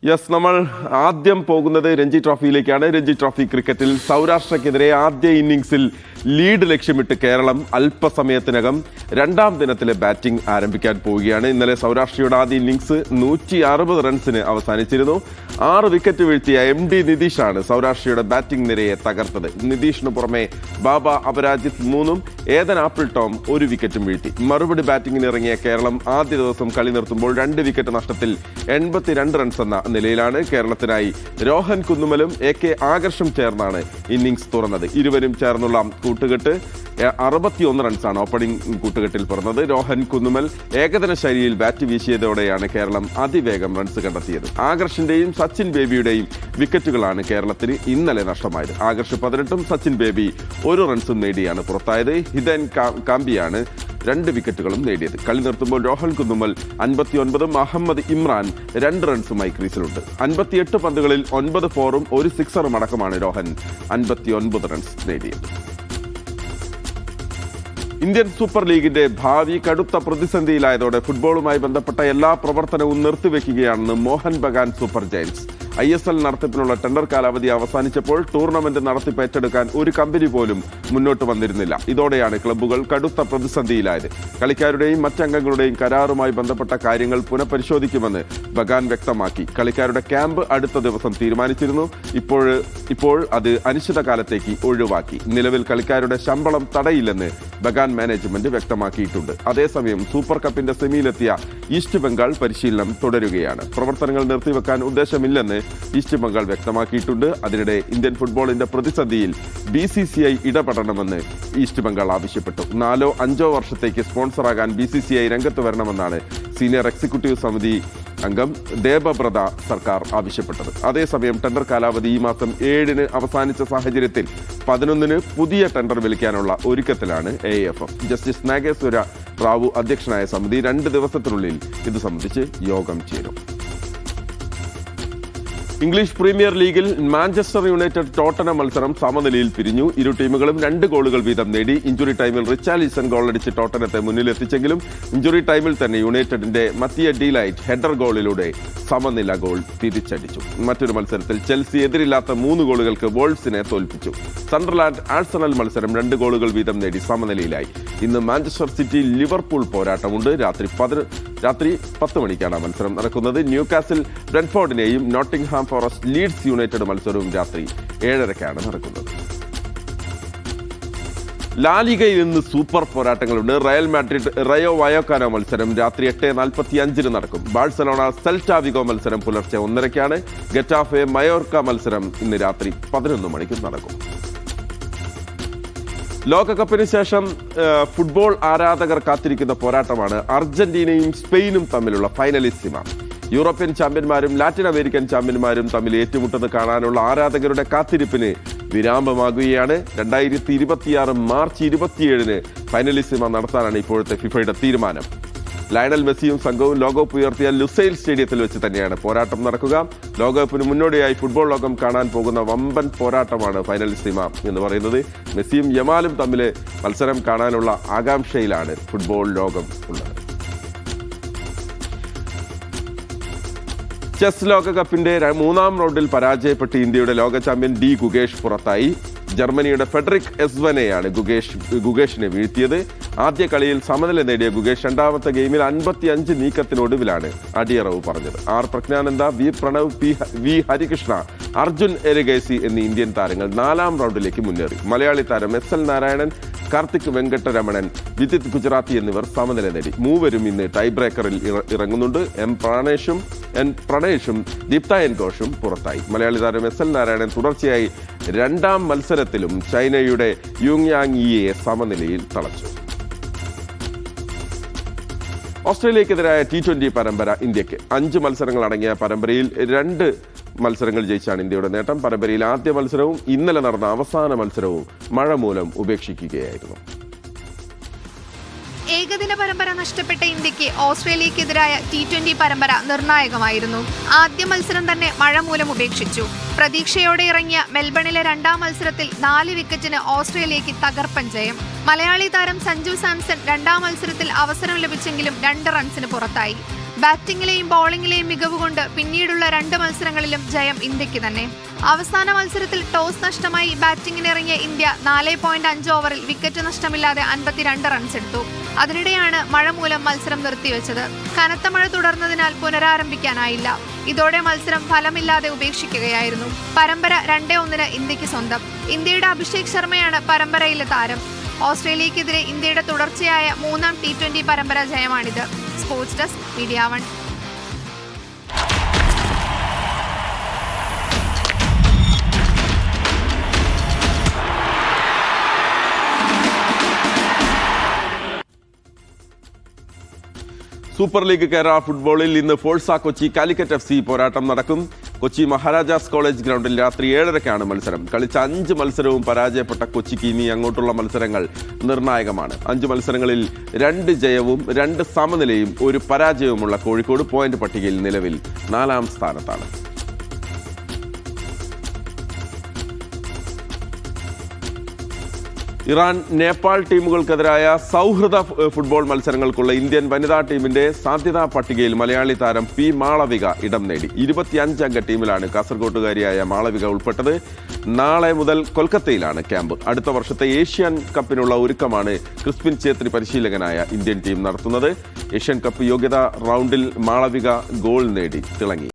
Yes, നമ്മൾ ആദ്യം പോകുന്നത് രഞ്ജി ട്രോഫിയിലേക്കാണ്. രഞ്ജി ട്രോഫി ക്രിക്കറ്റിൽ സൗരാഷ്ട്രയ്ക്കെതിരെ ആദ്യ ഇന്നിംഗ്സിൽ ലീഡ് ലക്ഷ്യമിട്ട് കേരളം അല്പസമയത്തിനകം രണ്ടാം ദിനത്തിലെ ബാറ്റിംഗ് ആരംഭിക്കാൻ പോവുകയാണ്. ഇന്നലെ സൗരാഷ്ട്രയുടെ ആദ്യ ഇന്നിംഗ്സ് 160 റൺസിന് അവസാനിച്ചിരുന്നു. 6 വിക്കറ്റ് വീഴ്ത്തിയ MD നിതീഷാണ് സൗരാഷ്ട്രയുടെ ബാറ്റിംഗ് നിരയെ തകർത്തത്. നിതീഷിന് പുറമെ ബാബ അപരാജിത് 3-ഉം ഏതൻ ആപ്പിൾ ടോം 1 വിക്കറ്റും വീഴ്ത്തി. മറുപടി ബാറ്റിംഗിന് ഇറങ്ങിയ കേരളം ആദ്യ ദിവസം കളി നിർത്തുമ്പോൾ 2 വിക്കറ്റ് നഷ്ടത്തിൽ 82 റൺസ് എന്ന നിലയിലാണ്. കേരളത്തിനായി രോഹൻ കുന്നുമലും AK ആകർഷും ചേർന്നാണ് ഇന്നിംഗ്സ് തുറന്നത്. ഇരുവരും ചേർന്നുള്ള കൂട്ടുകെട്ട് 61 റൺസാണ് ഓപ്പണിംഗ് കൂട്ടുകെട്ടിൽ പിറന്നത്. രോഹൻ കുന്നുമൽ ഏകദിന ശൈലിയിൽ ബാറ്റ് വീശിയതോടെയാണ് കേരളം അതിവേഗം റൺസ് കണ്ടെത്തിയത്. ആകർഷിന്റെയും സച്ചിൻ ബേബിയുടെയും വിക്കറ്റുകളാണ് കേരളത്തിന് ഇന്നലെ നഷ്ടമായത്. ആകർഷ് 18ഉം സച്ചിൻ ബേബി 1 റൺസും നേടിയാണ് പുറത്തായത്. ഹിതൻ കാംബിയാണ് 2 വിക്കറ്റുകളും നേടിയത്. കളി നിർത്തുമ്പോൾ രോഹൻ കുന്നുമൽ 59ഉം അഹമ്മദ് ഇമ്രാൻ 2 റൺസുമായി ക്രീസിലുണ്ട്. 58 പന്തുകളിൽ 9 4-ഉം 1 സിക്സറും അടക്കമാണ് രോഹൻ 59 റൺസ് നേടിയത്. ഇന്ത്യൻ സൂപ്പർ ലീഗിന്റെ ഭാവി കടുത്ത പ്രതിസന്ധിയിലായതോടെ ഫുട്ബോളുമായി ബന്ധപ്പെട്ട എല്ലാ പ്രവർത്തനവും നിർത്തിവെക്കുകയാണെന്ന് Mohun Bagan super giants. ISL നടത്തിപ്പിനുള്ള ടെൻഡർ കാലാവധി അവസാനിച്ചപ്പോൾ ടൂർണമെന്റ് നടത്തിപ്പ് ഏറ്റെടുക്കാൻ ഒരു കമ്പനി പോലും മുന്നോട്ട് വന്നിരുന്നില്ല. ഇതോടെയാണ് ക്ലബ്ബുകൾ കടുത്ത പ്രതിസന്ധിയിലായത്. കളിക്കാരുടെയും മറ്റംഗങ്ങളുടെയും കരാറുമായി ബന്ധപ്പെട്ട കാര്യങ്ങൾ പുനഃപരിശോധിക്കുമെന്ന് ബഗാൻ വ്യക്തമാക്കി. കളിക്കാരുടെ ക്യാമ്പ് അടുത്ത ദിവസം തീരുമാനിച്ചിരുന്നു. ഇപ്പോൾ അത് അനിശ്ചിതകാലത്തേക്ക് ഒഴിവാക്കി. നിലവിൽ കളിക്കാരുടെ ശമ്പളം തടയില്ലെന്ന് ബഗാൻ മാനേജ്മെന്റ് വ്യക്തമാക്കിയിട്ടുണ്ട്. അതേസമയം സൂപ്പർ കപ്പിന്റെ സെമിയിലെത്തിയ ഈസ്റ്റ് ബംഗാൾ പരിശീലനം തുടരുകയാണ്. പ്രവർത്തനങ്ങൾ നിർത്തിവെക്കാൻ ഉദ്ദേശമില്ലെന്ന് ഈസ്റ്റ് ബംഗാൾ വ്യക്തമാക്കിയിട്ടുണ്ട്. അതിനിടെ ഇന്ത്യൻ ഫുട്ബോളിന്റെ പ്രതിസന്ധിയിൽ BCCI ഇടപെടണമെന്ന് ഈസ്റ്റ് ബംഗാൾ ആവശ്യപ്പെട്ടു. 4 or 5 വർഷത്തേക്ക് സ്പോൺസറാകാൻ BCCI രംഗത്ത് വരണമെന്നാണ് സീനിയർ എക്സിക്യൂട്ടീവ് സമിതി അംഗം ദേബബ്രത സർക്കാർ ആവശ്യപ്പെട്ടത്. അതേസമയം ടെൻഡർ കാലാവധി ഈ മാസം 7-ന് അവസാനിച്ച സാഹചര്യത്തിൽ 11-ന് പുതിയ ടെൻഡർ വിളിക്കാനുള്ള ഒരുക്കത്തിലാണ് AIFF. ജസ്റ്റിസ് നാഗേശ്വര റാവു അധ്യക്ഷനായ സമിതി 2 ദിവസത്തിനുള്ളിൽ ഇത് സംബന്ധിച്ച് യോഗം ചേരും. ഇംഗ്ലീഷ് പ്രീമിയർ ലീഗിൽ മാഞ്ചസ്റ്റർ യുണൈറ്റഡ് ടോട്ടനം മത്സരം സമനിലയിൽ പിരിഞ്ഞു. ഇരു ടീമുകളും 2 ഗോളുകൾ വീതം നേടി. ഇഞ്ചുറി ടൈമിൽ റിച്ചാർലിസൺ ഗോളടിച്ച് ടോട്ടനത്തെ മുന്നിലെത്തിച്ചെങ്കിലും ഇഞ്ചുറി ടൈമിൽ തന്നെ യുണൈറ്റഡിന്റെ മത്തിയ ഡീലൈറ്റ് ഹെഡർ ഗോളിലൂടെ സമനില ഗോൾ തിരിച്ചടിച്ചു. മറ്റൊരു മത്സരത്തിൽ ചെൽസി എതിരില്ലാത്ത 3 ഗോളുകൾക്ക് വോൾവ്സിനെ തോൽപ്പിച്ചു. സണ്ടർലാൻഡ് ആഴ്സണൽ മത്സരം 2 ഗോളുകൾ വീതം നേടി സമനിലയിലായി. ഇന്ന് മാഞ്ചസ്റ്റർ സിറ്റി ലിവർപൂൾ പോരാട്ടമുണ്ട്. രാത്രി 10 മണിക്കാണ് മത്സരം നടക്കുന്നത്. ന്യൂകാസിൽ ബ്രെൻഫോർഡിനെയും നോട്ടിംഗ്ഹാം ഫോറസ്റ്റ് ലീഡ്സ് യുണൈറ്റഡ് മത്സരവും രാത്രി 7:30 നടക്കുന്നത്. ലാലിഗയിൽ ഇന്ന് സൂപ്പർ പോരാട്ടങ്ങളുണ്ട്. റയൽ മാഡ്രിഡ് റയോ വയോക്കാനോ മത്സരം രാത്രി 8:45 നടക്കും. ബാഴ്സലോണ സെൽറ്റ വിഗോ മത്സരം പുലർച്ചെ 1:30. ഗെറ്റാഫെ മയോർക്ക മത്സരം ഇന്ന് രാത്രി 11 മണിക്ക് നടക്കും. ലോകകപ്പിന് ശേഷം ഫുട്ബോൾ ആരാധകർ കാത്തിരിക്കുന്ന പോരാട്ടമാണ് അർജന്റീനയും സ്പെയിനും തമ്മിലുള്ള ഫൈനലിസ്റ്റിമ. യൂറോപ്യൻ ചാമ്പ്യന്മാരും ലാറ്റിൻ അമേരിക്കൻ ചാമ്പ്യന്മാരും തമ്മിൽ ഏറ്റുമുട്ടുന്നത് കാണാനുള്ള ആരാധകരുടെ കാത്തിരിപ്പിന് വിരാമമാകുകയാണ്. 2026 മാർച്ച് 27-ന് ഫൈനലിസ്റ്റിമ നടത്താനാണ് ഇപ്പോഴത്തെ ഫിഫയുടെ തീരുമാനം. ലയണൽ മെസ്സിയും സംഘവും ലോകകപ്പ് ഉയർത്തിയ ലുസൈൽ സ്റ്റേഡിയത്തിൽ വെച്ച് തന്നെയാണ് പോരാട്ടം നടക്കുക. ലോകകപ്പിന് മുന്നോടിയായി ഫുട്ബോൾ ലോകം കാണാൻ പോകുന്ന വമ്പൻ പോരാട്ടമാണ് ഫൈനലിസ്റ്റിമ എന്ന് പറയുന്നത്. മെസ്സിയും യമാലും തമ്മിൽ മത്സരം കാണാനുള്ള ആകാംക്ഷയിലാണ് ഫുട്ബോൾ ലോകം ഉള്ളത്. ചെസ് ലോകകപ്പിന്റെ 3-ാം റൗണ്ടിൽ പരാജയപ്പെട്ട് ഇന്ത്യയുടെ ലോക ചാമ്പ്യൻ D ഗുകേഷ് പുറത്തായി. ജർമ്മനിയുടെ ഫെഡറിക് എസ്വനെയാണ് ഗുകേഷിനെ വീഴ്ത്തിയത്. ആദ്യ കളിയിൽ സമനില നേടിയ ഗുകേഷ് 2ാമത്തെ ഗെയിമിൽ 55 നീക്കത്തിനൊടുവിലാണ് അടിയറവ് പറഞ്ഞത്. പ്രജ്ഞാനന്ദ, പ്രണവ്, V ഹരികൃഷ്ണ, അർജുൻ എരഗേസി എന്നീ ഇന്ത്യൻ താരങ്ങൾ 4-ാം റൗണ്ടിലേക്ക് മുന്നേറി. മലയാളി താരം SL നാരായണൻ, കാർത്തിക് വെങ്കട്ടരമണൻ, വിദിത് ഗുജറാത്തി എന്നിവർ സമനില നേടി. മൂവരും ഇന്ന് ടൈ ബ്രേക്കറിൽ ഇറങ്ങുന്നുണ്ട്. പ്രണേഷും ദീപ്ത N ഘോഷും പുറത്തായി. മലയാളി താരം SL നാരായണൻ തുടർച്ചയായി 2ാം മത്സരത്തിലും ചൈനയുടെ യുങ്യാങ് യിയെ സമനിലയിൽ തളച്ചു. ഓസ്ട്രേലിയക്കെതിരായ T20 പരമ്പര ഇന്ത്യക്ക് 5 മത്സരങ്ങൾ അടങ്ങിയ പരമ്പരയിൽ 2 മത്സരങ്ങൾ ജയിച്ചാണ് ഇന്ത്യയുടെ നേട്ടം. പരമ്പരയിൽ ആദ്യ മത്സരവും ഇന്നലെ നടന്ന അവസാന മത്സരവും മഴ മൂലം ഉപേക്ഷിക്കുകയായിരുന്നു. ഏകദിന പരമ്പര നഷ്ടപ്പെട്ട ഇന്ത്യക്ക് ഓസ്ട്രേലിയക്കെതിരായ T20 പരമ്പര നിർണായകമായിരുന്നു. ആദ്യ മത്സരം തന്നെ മഴ മൂലം ഉപേക്ഷിച്ചു. പ്രതീക്ഷയോടെ ഇറങ്ങിയ മെൽബണിലെ 2ാം മത്സരത്തിൽ 4 വിക്കറ്റിന് ഓസ്ട്രേലിയക്ക് തകർപ്പൻ ജയം. മലയാളി താരം സഞ്ജു സാംസൺ 2ാം മത്സരത്തിൽ അവസരം ലഭിച്ചെങ്കിലും 2 റൺസിന് പുറത്തായി. ബാറ്റിംഗിലെയും ബോളിംഗിലെയും മികവുകൊണ്ട് പിന്നീടുള്ള 2 മത്സരങ്ങളിലും ജയം ഇന്ത്യക്ക് തന്നെ. അവസാന മത്സരത്തിൽ ടോസ് നഷ്ടമായി ബാറ്റിംഗിനിറങ്ങിയ ഇന്ത്യ 4.5 ഓവറിൽ വിക്കറ്റ് നഷ്ടമില്ലാതെ 52 റൺസ് എടുത്തു. അതിനിടെയാണ് മഴ മൂലം മത്സരം നിർത്തിവെച്ചത്. കനത്ത മഴ തുടർന്നതിനാൽ പുനരാരംഭിക്കാനായില്ല. ഇതോടെ മത്സരം ഫലമില്ലാതെ ഉപേക്ഷിക്കുകയായിരുന്നു. പരമ്പര 2-1 ഇന്ത്യക്ക് സ്വന്തം. ഇന്ത്യയുടെ അഭിഷേക് ശർമ്മയാണ് പരമ്പരയിലെ താരം. ഓസ്ട്രേലിയക്കെതിരെ ഇന്ത്യയുടെ തുടർച്ചയായ 3ാം T20 പരമ്പര ജയമാണിത്. Sports desk, media 1. Super league Kerala ഫുട്ബോളിൽ ഇന്ന് ഫോഴ്സ കൊച്ചി കാലിക്കറ്റ് FC പോരാട്ടം നടക്കും. കൊച്ചി മഹാരാജാസ് കോളേജ് ഗ്രൗണ്ടിൽ രാത്രി 7:30-ക്കാണ് മത്സരം. കളിച്ച 5 മത്സരവും പരാജയപ്പെട്ട കൊച്ചിക്ക് ഇനി അങ്ങോട്ടുള്ള മത്സരങ്ങൾ നിർണായകമാണ്. 5 മത്സരങ്ങളിൽ 2 ജയവും 2 സമനിലയും 1 പരാജയവുമുള്ള കോഴിക്കോട് പോയിന്റ് പട്ടികയിൽ നിലവിൽ 4ാം സ്ഥാനത്താണ്. ഇറാൻ നേപ്പാൾ ടീമുകൾക്കെതിരായ സൗഹൃദ ഫുട്ബോൾ മത്സരങ്ങൾക്കുള്ള ഇന്ത്യൻ വനിതാ ടീമിന്റെ സാധ്യതാ പട്ടികയിൽ മലയാളി താരം പി മാളവിക ഇടം നേടി. 25-അംഗ ടീമിലാണ് കാസർഗോട്ടുകാരിയായ മാളവിക ഉൾപ്പെട്ടത്. നാളെ മുതൽ കൊൽക്കത്തയിലാണ് ക്യാമ്പ്. അടുത്ത വർഷത്തെ ഏഷ്യൻ കപ്പിനുള്ള ഒരുക്കമാണ് ക്രിസ്പിൻ ഛേത്രി പരിശീലകനായ ഇന്ത്യൻ ടീം നടത്തുന്നത്. ഏഷ്യൻ കപ്പ് യോഗ്യതാ റൗണ്ടിൽ മാളവിക ഗോൾ നേടി തിളങ്ങി.